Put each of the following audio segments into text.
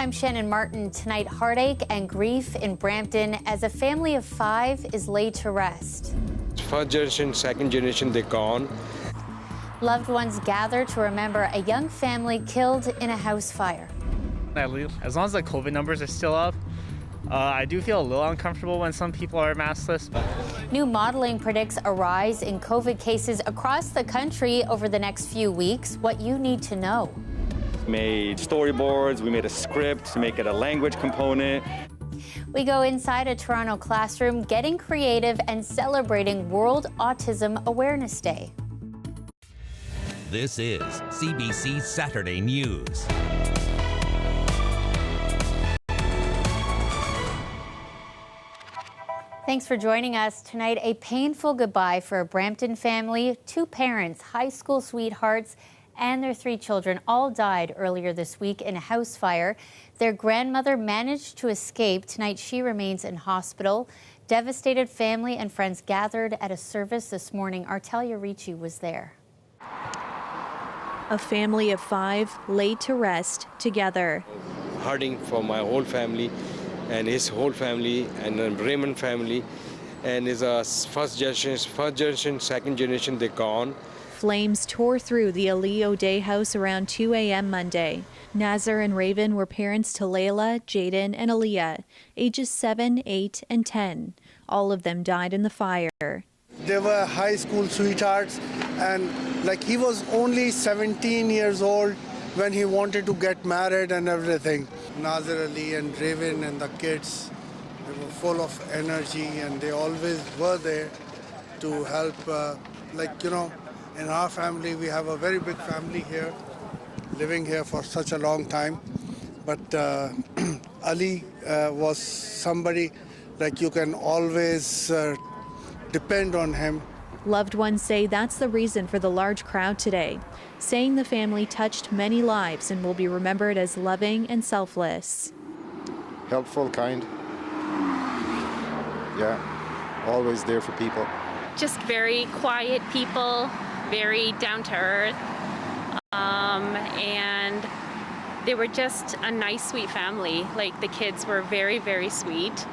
I'm Shannon Martin. Tonight, heartache and grief in Brampton as a family of 5 is laid to rest. First generation, second generation, they're gone. Loved ones gather to remember a young family killed in a house fire. As long as the COVID numbers are still up, I do feel a little uncomfortable when some people are maskless. New modeling predicts a rise in COVID cases across the country over the next few weeks. What you need to know. Made storyboards, we made a script to make it a language component. We go inside a Toronto classroom getting creative and celebrating World Autism Awareness Day. This is CBC Saturday News. Thanks for joining us tonight. A painful goodbye for a Brampton family. 2 parents, high school sweethearts, and their 3 children all died earlier this week in a house fire. Their grandmother managed to escape. Tonight she remains in hospital. Devastated family and friends gathered at a service this morning. Artelia Ricci was there. A family of 5 laid to rest together. Hurting for my whole family and his whole family and the Raymond family, and his first generation, second generation, they're gone. Flames tore through the Ali O'Day house around 2 a.m. Monday. Nazar and Raven were parents to Layla, Jaden, and Aaliyah, ages 7, 8, and 10. All of them died in the fire. They were high school sweethearts, and he was only 17 years old when he wanted to get married and everything. Nazar Ali and Raven and the kids, they were full of energy, and they always were there to help. In our family, we have a very big family here, living here for such a long time. But Ali was somebody you can always depend on him. Loved ones say that's the reason for the large crowd today, saying the family touched many lives and will be remembered as loving and selfless. Helpful, kind. Yeah, always there for people. Just very quiet people, very down to earth, and they were just a nice, sweet family. The kids were very, very sweet.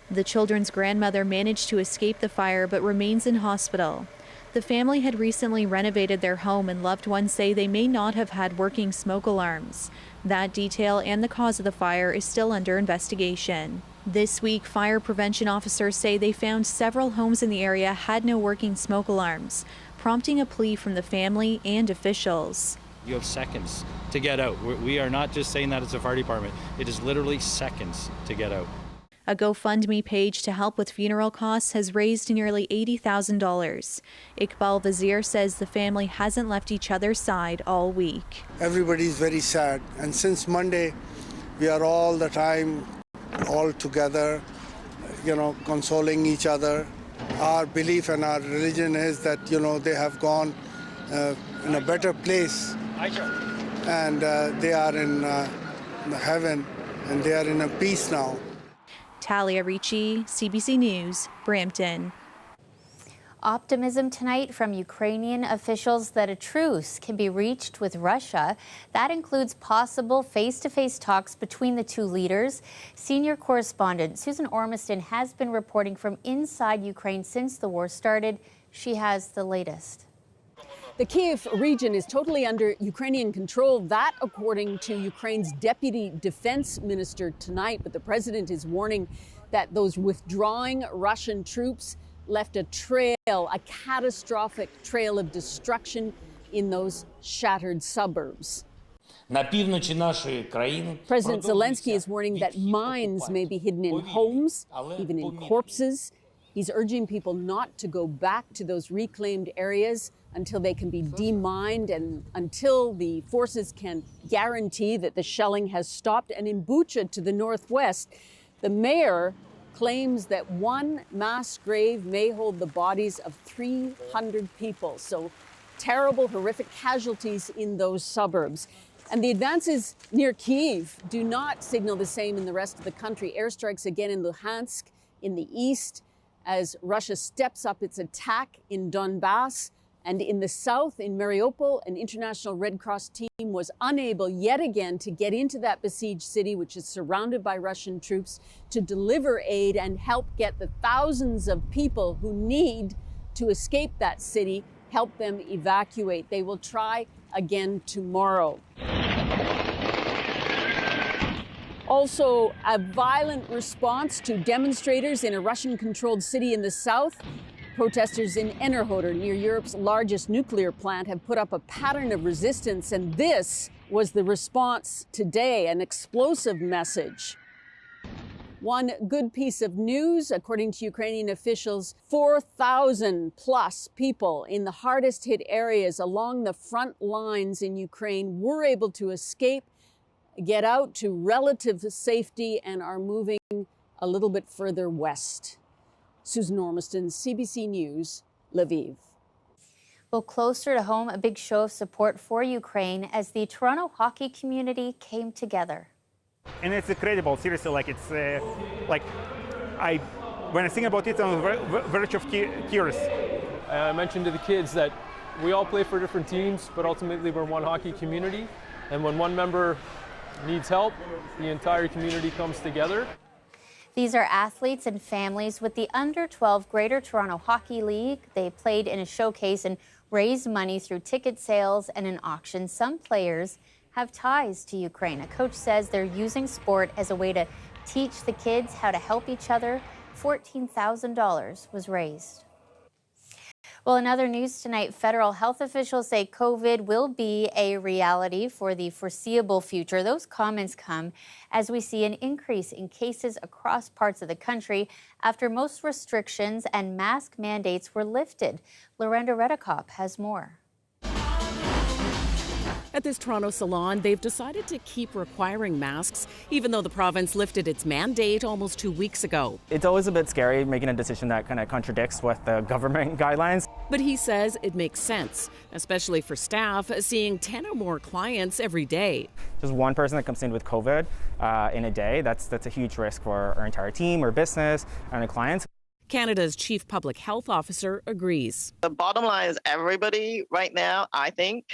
The children's grandmother managed to escape the fire but remains in hospital. The family had recently renovated their home, and loved ones say they may not have had working smoke alarms. That detail and the cause of the fire is still under investigation. This week, fire prevention officers say they found several homes in the area had no working smoke alarms, prompting a plea from the family and officials. You have seconds to get out. We are not just saying that as a fire department. It is literally seconds to get out. A GoFundMe page to help with funeral costs has raised nearly $80,000. Iqbal Vazir says the family hasn't left each other's side all week. Everybody's very sad, and since Monday, we are all the time all together, consoling each other. Our belief and our religion is that, they have gone in a better place, and they are in heaven, and they are in a peace now. Talia Ricci, CBC News, Brampton. Optimism tonight from Ukrainian officials that a truce can be reached with Russia. That includes possible face-to-face talks between the 2 leaders. Senior correspondent Susan Ormiston has been reporting from inside Ukraine since the war started. She has the latest. The Kyiv region is totally under Ukrainian control, that according to Ukraine's deputy defense minister tonight. But the president is warning that those withdrawing Russian troops left a trail, a catastrophic trail of destruction in those shattered suburbs. President Zelensky is warning that mines may be hidden in homes, even in corpses. He's urging people not to go back to those reclaimed areas until they can be demined and until the forces can guarantee that the shelling has stopped. And in Bucha to the northwest, the mayor claims that one mass grave may hold the bodies of 300 people. So terrible, horrific casualties in those suburbs. And the advances near Kyiv do not signal the same in the rest of the country. Airstrikes again in Luhansk in the east as Russia steps up its attack in Donbass And in the south, in Mariupol, an international Red Cross team was unable yet again to get into that besieged city, which is surrounded by Russian troops, to deliver aid and help get the thousands of people who need to escape that city, help them evacuate. They will try again tomorrow. Also, a violent response to demonstrators in a Russian-controlled city in the south. Protesters in Enerhoder, near Europe's largest nuclear plant, have put up a pattern of resistance, and this was the response today, an explosive message. One good piece of news, according to Ukrainian officials, 4,000 plus people in the hardest hit areas along the front lines in Ukraine were able to escape, get out to relative safety, and are moving a little bit further west. Susan Ormiston, CBC News, Lviv. Well, closer to home, a big show of support for Ukraine as the Toronto hockey community came together. And it's incredible, seriously, when I think about it, I'm on the verge of tears. I mentioned to the kids that we all play for different teams, but ultimately we're one hockey community. And when one member needs help, the entire community comes together. These are athletes and families with the Under-12 Greater Toronto Hockey League. They played in a showcase and raised money through ticket sales and an auction. Some players have ties to Ukraine. A coach says they're using sport as a way to teach the kids how to help each other. $14,000 was raised. Well, in other news tonight, federal health officials say COVID will be a reality for the foreseeable future. Those comments come as we see an increase in cases across parts of the country after most restrictions and mask mandates were lifted. Lorenda Redekop has more. At this Toronto salon, they've decided to keep requiring masks, even though the province lifted its mandate almost 2 weeks ago. It's always a bit scary making a decision that kind of contradicts with the government guidelines. But he says it makes sense, especially for staff seeing 10 or more clients every day. Just one person that comes in with COVID in a day, that's a huge risk for our entire team, our business, and our clients. Canada's chief public health officer agrees. The bottom line is everybody right now, I think,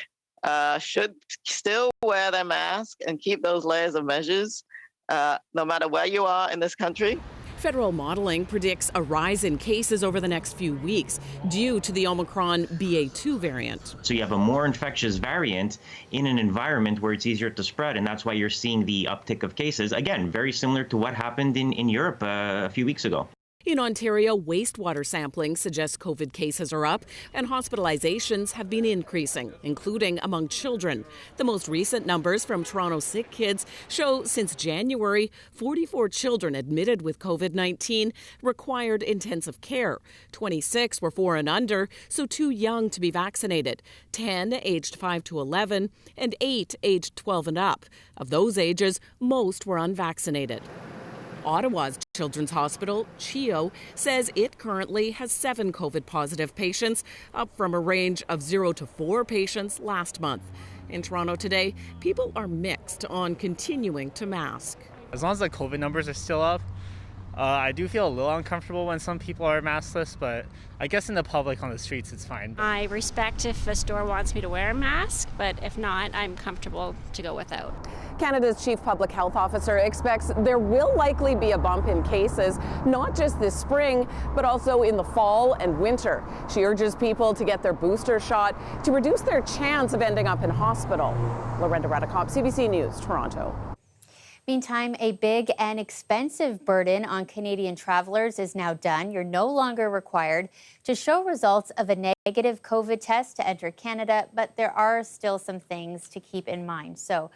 should still wear their mask and keep those layers of measures, no matter where you are in this country. Federal modeling predicts a rise in cases over the next few weeks due to the Omicron BA2 variant. So you have a more infectious variant in an environment where it's easier to spread, and that's why you're seeing the uptick of cases. Again, very similar to what happened in Europe a few weeks ago. In Ontario, wastewater sampling suggests COVID cases are up and hospitalizations have been increasing, including among children. The most recent numbers from Toronto Sick Kids show since January, 44 children admitted with COVID-19 required intensive care. 26 were 4 and under, so too young to be vaccinated. 10 aged 5 to 11 and 8 aged 12 and up. Of those ages, most were unvaccinated. Ottawa's Children's Hospital, CHEO, says it currently has 7 COVID-positive patients, up from a range of 0 to 4 patients last month. In Toronto today, people are mixed on continuing to mask. As long as the COVID numbers are still up, I do feel a little uncomfortable when some people are maskless, but I guess in the public on the streets, it's fine. I respect if a store wants me to wear a mask, but if not, I'm comfortable to go without. Canada's chief public health officer expects there will likely be a bump in cases, not just this spring, but also in the fall and winter. She urges people to get their booster shot to reduce their chance of ending up in hospital. Lorenda Redekop, CBC News, Toronto. Meantime, a big and expensive burden on Canadian travelers is now done. You're no longer required to show results of a negative COVID test to enter Canada, but there are still some things to keep in mind. So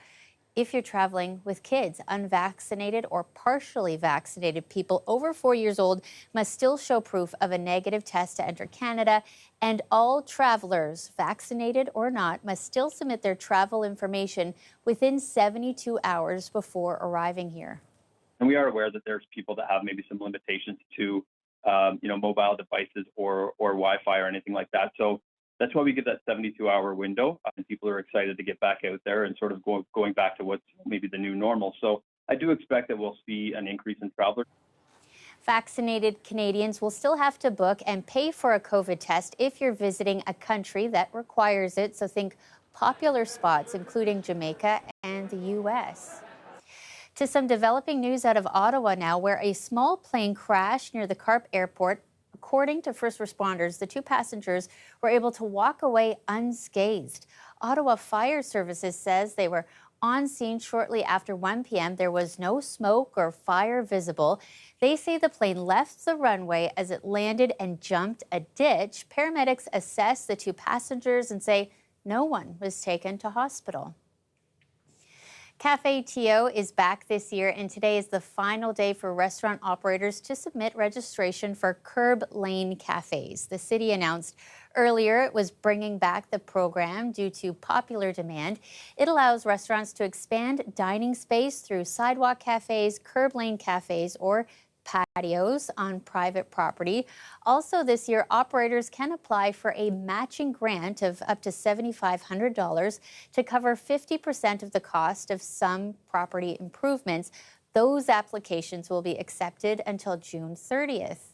if you're traveling with kids, unvaccinated or partially vaccinated people over 4 years old must still show proof of a negative test to enter Canada. And all travelers, vaccinated or not, must still submit their travel information within 72 hours before arriving here. And we are aware that there's people that have maybe some limitations to, mobile devices or Wi-Fi or anything like that. So that's why we give that 72-hour window, and people are excited to get back out there and sort of going back to what's maybe the new normal. So I do expect that we'll see an increase in travelers. Vaccinated Canadians will still have to book and pay for a COVID test if you're visiting a country that requires it. So think popular spots, including Jamaica and the U.S. To some developing news out of Ottawa now, where a small plane crashed near the Carp Airport. According to first responders, the two passengers were able to walk away unscathed. Ottawa Fire Services says they were on scene shortly after 1 p.m. There was no smoke or fire visible. They say the plane left the runway as it landed and jumped a ditch. Paramedics assess the two passengers and say no one was taken to hospital. Cafe Tio is back this year, and today is the final day for restaurant operators to submit registration for curb lane cafes. The city announced earlier it was bringing back the program due to popular demand. It allows restaurants to expand dining space through sidewalk cafes, curb lane cafes, or patios on private property. Also this year, operators can apply for a matching grant of up to $7,500 to cover 50% of the cost of some property improvements. Those applications will be accepted until June 30th.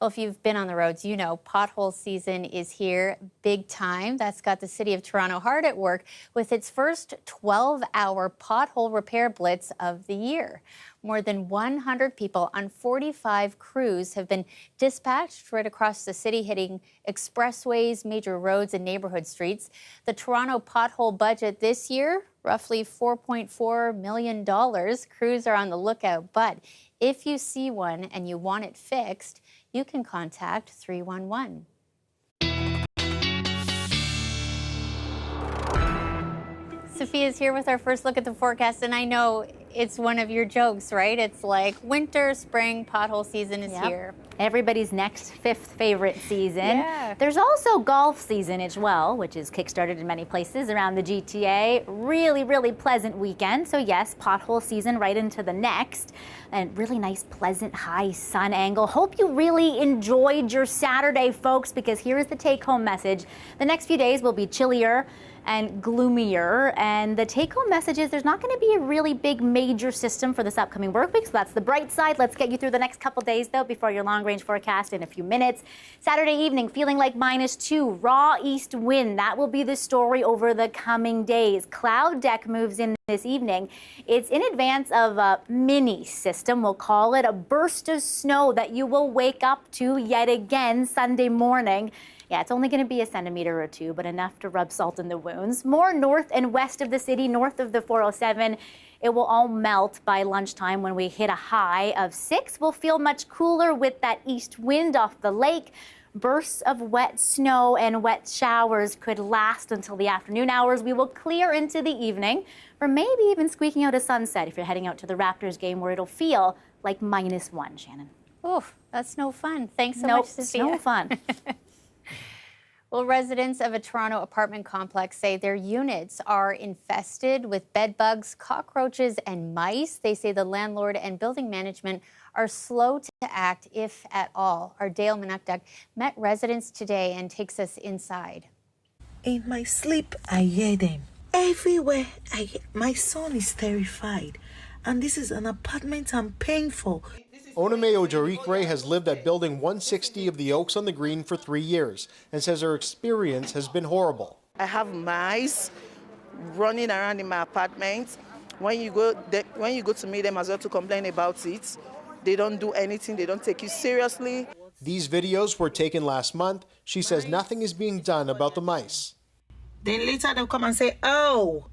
Well, if you've been on the roads, you know pothole season is here big time. That's got the City of Toronto hard at work with its first 12-hour pothole repair blitz of the year. More than 100 people on 45 crews have been dispatched right across the city, hitting expressways, major roads, and neighborhood streets. The Toronto pothole budget this year, roughly $4.4 million. Crews are on the lookout, but if you see one and you want it fixed, you can contact 311. Sophia's here with our first look at the forecast, and I know it's one of your jokes, right? It's like winter, spring, pothole season is here. Everybody's next fifth favorite season. Yeah. There's also golf season as well, which is kickstarted in many places around the GTA. Really, really pleasant weekend. So yes, pothole season right into the next. And really nice, pleasant, high sun angle. Hope you really enjoyed your Saturday, folks, because here is the take-home message. The next few days will be chillier and gloomier, and the take-home message is there's not going to be a really big major system for this upcoming work week, so that's the bright side. Let's get you through the next couple days, though, before your long-range forecast in a few minutes. Saturday evening, feeling like -2, raw east wind. That will be the story over the coming days. Cloud deck moves in this evening. It's in advance of a mini system. We'll call it a burst of snow that you will wake up to yet again Sunday morning. Yeah, it's only going to be a centimeter or two, but enough to rub salt in the wounds. More north and west of the city, north of the 407. It will all melt by lunchtime when we hit a high of 6. We'll feel much cooler with that east wind off the lake. Bursts of wet snow and wet showers could last until the afternoon hours. We will clear into the evening, or maybe even squeaking out a sunset if you're heading out to the Raptors game, where it'll feel like -1, Shannon. Oof, that's no fun. Thanks so much, Sophia. No fun. Well, residents of a Toronto apartment complex say their units are infested with bed bugs, cockroaches, and mice. They say the landlord and building management are slow to act, if at all. Our Dale Manukduk met residents today and takes us inside. In my sleep, I hear them. Everywhere, my son is terrified. And this is an apartment I'm paying for. Onome Ojarikre has lived at Building 160 of the Oaks on the Green for 3 years and says her experience has been horrible. I have mice running around in my apartment. When you go to meet them as well to complain about it, they don't do anything. They don't take you seriously. These videos were taken last month. She says nothing is being done about the mice. Then later they'll come and say, oh,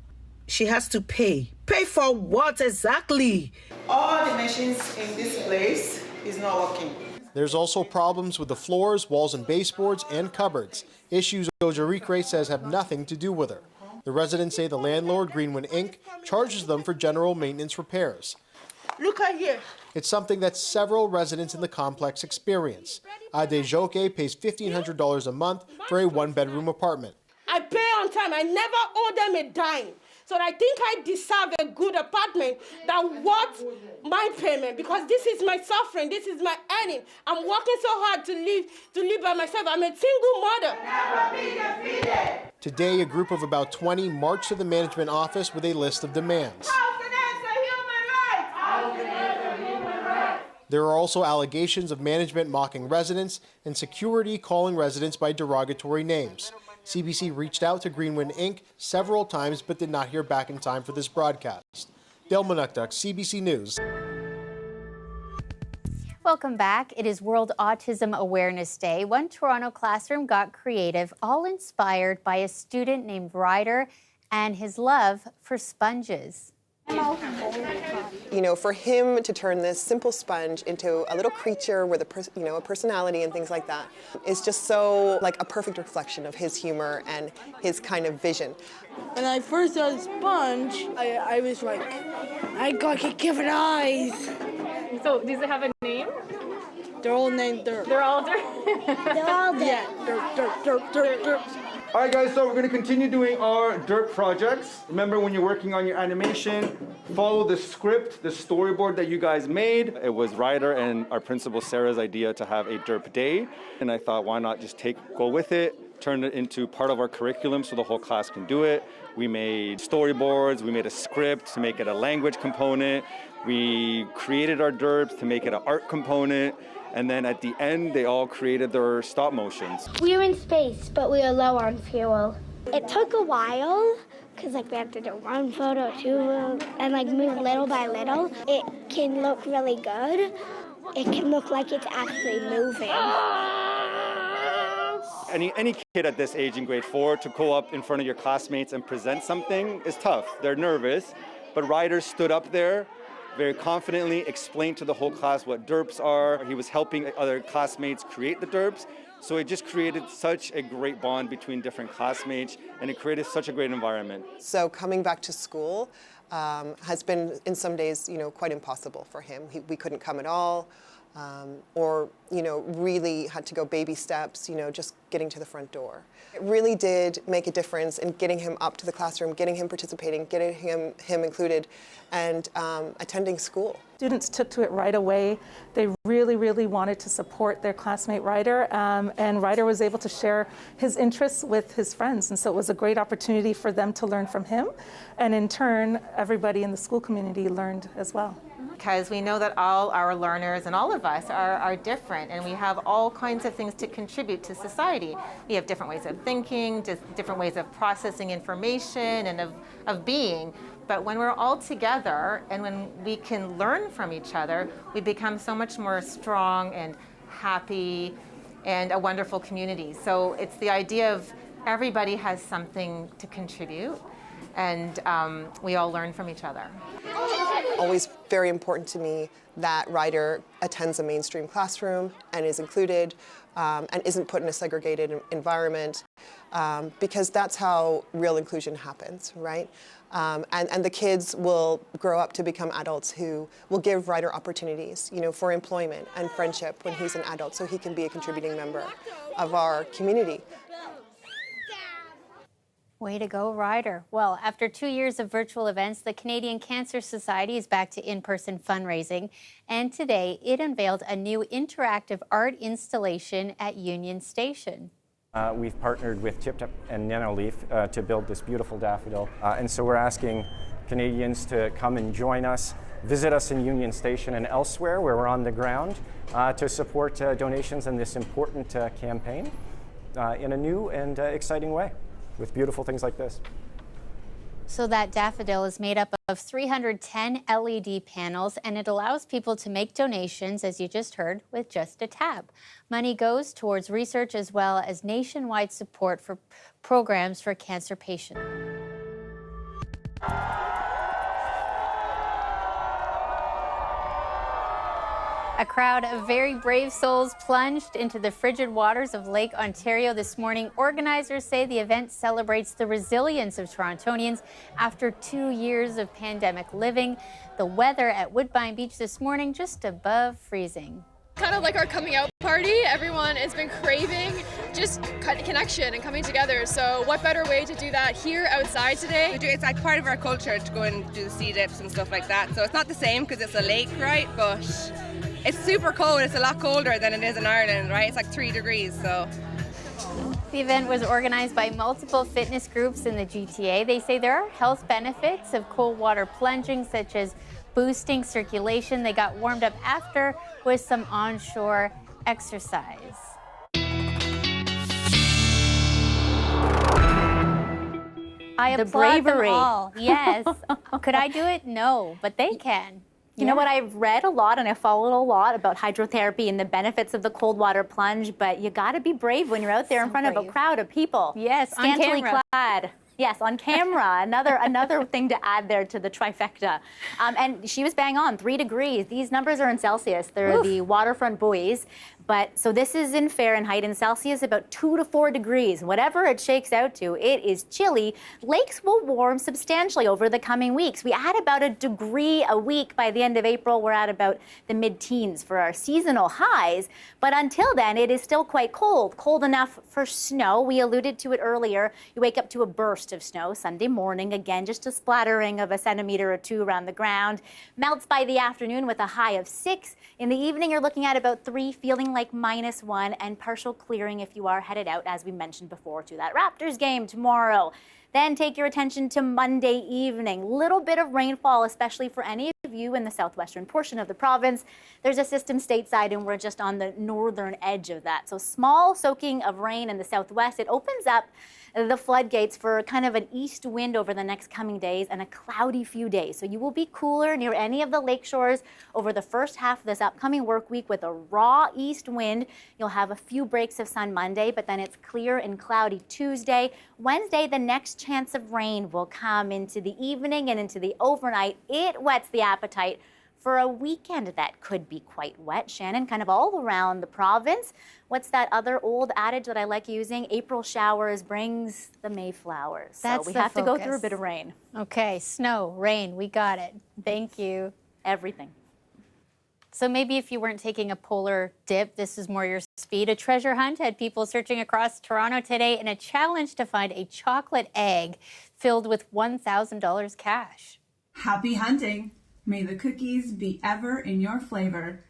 she has to pay. Pay for what exactly? All the machines in this place is not working. There's also problems with the floors, walls and baseboards, and cupboards. Issues Ojarikre says have nothing to do with her. The residents say the landlord, Greenwood Inc., charges them for general maintenance repairs. Look at here. It's something that several residents in the complex experience. Ade Joke pays $1,500 a month for a one-bedroom apartment. I pay on time. I never owe them a dime. So I think I deserve a good apartment that worth my payment, because this is my suffering, this is my earning. I'm working so hard to live by myself. I'm a single mother. Never be defeated. Today, a group of about 20 marched to the management office with a list of demands. How can I say human rights? How can I say human rights? There are also allegations of management mocking residents and security calling residents by derogatory names. CBC reached out to Greenwind Inc. several times but did not hear back in time for this broadcast. Del Manukduk, CBC News. Welcome back. It is World Autism Awareness Day. One Toronto classroom got creative, all inspired by a student named Ryder and his love for sponges. You know, for him to turn this simple sponge into a little creature with a personality and things like that is just so like a perfect reflection of his humor and his kind of vision. When I first saw the sponge, I was like, I gotta give it eyes. So does it have a name? They're all named Derp. They're all Derp? They're all Derp. Yeah, Derp. All right, guys, so we're going to continue doing our Derp projects. Remember, when you're working on your animation, follow the script, the storyboard that you guys made. It was Ryder and our principal Sarah's idea to have a Derp day. And I thought, why not just go with it, turn it into part of our curriculum so the whole class can do it. We made storyboards, we made a script to make it a language component. We created our Derps to make it an art component. And then at the end, they all created their stop motions. We were in space, but we were low on fuel. It took a while, because we had to do one photo, two, and move little by little. It can look really good. It can look like it's actually moving. Any kid at this age in grade 4 to go up in front of your classmates and present something is tough. They're nervous, but Ryder stood up there, very confidently explained to the whole class what Derps are. He was helping other classmates create the Derps. So it just created such a great bond between different classmates, and it created such a great environment. So coming back to school has been, in some days, quite impossible for him. We couldn't come at all, or, really had to go baby steps, just getting to the front door. It really did make a difference in getting him up to the classroom, getting him participating, getting him included, and attending school. Students took to it right away. They really, really wanted to support their classmate Ryder, and Ryder was able to share his interests with his friends, and so it was a great opportunity for them to learn from him, and in turn, everybody in the school community learned as well. Because we know that all our learners and all of us are different, and we have all kinds of things to contribute to society. We have different ways of thinking, different ways of processing information and of being. But when we're all together and when we can learn from each other, we become so much more strong and happy and a wonderful community. So it's the idea of everybody has something to contribute, and we all learn from each other. Always very important to me that Ryder attends a mainstream classroom and is included and isn't put in a segregated environment, because that's how real inclusion happens, right? And the kids will grow up to become adults who will give Ryder opportunities, for employment and friendship when he's an adult, so he can be a contributing member of our community. Way to go, Ryder. Well, after 2 years of virtual events, the Canadian Cancer Society is back to in-person fundraising. And today, it unveiled a new interactive art installation at Union Station. We've partnered with Tip Tip and Nanoleaf to build this beautiful daffodil. And so we're asking Canadians to come and join us, visit us in Union Station and elsewhere where we're on the ground to support donations in this important campaign in a new and exciting way, with beautiful things like this. So that daffodil is made up of 310 LED panels, and it allows people to make donations, as you just heard, with just a tap. Money goes towards research as well as nationwide support for programs for cancer patients. A crowd of very brave souls plunged into the frigid waters of Lake Ontario this morning. Organizers say the event celebrates the resilience of Torontonians after 2 years of pandemic living. The weather at Woodbine Beach this morning just above freezing. Kind of like our coming out party. Everyone has been craving just connection and coming together. So what better way to do that here outside today? It's like part of our culture to go and do the sea dips and stuff like that. So it's not the same because it's a lake, right? But it's super cold. It's a lot colder than it is in Ireland, right? It's like 3 degrees, so The event was organized by multiple fitness groups in the GTA. They say there are health benefits of cold water plunging, such as boosting circulation. They got warmed up after with some onshore exercise. I applaud them all. Yes. Could I do it? No, but they can. You know what, I've read a lot and I followed a lot about hydrotherapy and the benefits of the cold water plunge, but you got to be brave when you're out there in front of a crowd of people. Yes, scantily on camera. clad. Yes, on camera. Another thing to add there to the trifecta. And she was bang on, 3 degrees. These numbers are in Celsius. They're the waterfront buoys. But so this is in Fahrenheit. In Celsius, about 2 to 4 degrees. Whatever it shakes out to, it is chilly. Lakes will warm substantially over the coming weeks. We add about a degree a week. By the end of April, we're at about the mid-teens for our seasonal highs. But until then, it is still quite cold. Cold enough for snow. We alluded to it earlier. You wake up to a burst of snow Sunday morning. Again, just a splattering of a centimeter or 2 around the ground. Melts by the afternoon with a high of 6. In the evening, you're looking at about 3, feeling like -1, and partial clearing if you are headed out, as we mentioned before, to that Raptors game tomorrow. Then take your attention to Monday evening. Little bit of rainfall, especially for any of you in the southwestern portion of the province. There's a system stateside, and we're just on the northern edge of that. So small soaking of rain in the southwest. It opens up the floodgates for kind of an east wind over the next coming days and a cloudy few days. So you will be cooler near any of the lake shores over the first half of this upcoming work week with a raw east wind. You'll have a few breaks of sun Monday, but then it's clear and cloudy Tuesday. Wednesday, the next chance of rain will come into the evening and into the overnight. It whets the appetite for a weekend that could be quite wet. Shannon, kind of all around the province. What's that other old adage that I like using? April showers brings the Mayflowers. That's so we the have to go through a focus. bit of rain. Okay, snow, rain, we got it. Thank you. Everything. So maybe if you weren't taking a polar dip, this is more your speed. A treasure hunt had people searching across Toronto today in a challenge to find a chocolate egg filled with $1,000 cash. Happy hunting. May the cookies be ever in your flavor.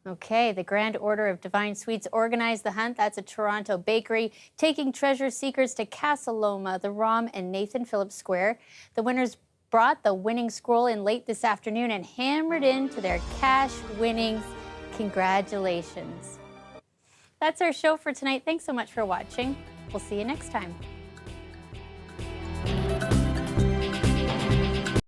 Okay, the Grand Order of Divine Sweets organized the hunt. That's a Toronto bakery, taking treasure seekers to Casa Loma, the Rom and Nathan Phillips Square. The winners brought the winning scroll in late this afternoon and hammered into their cash winnings. Congratulations. That's our show for tonight. Thanks so much for watching. We'll see you next time.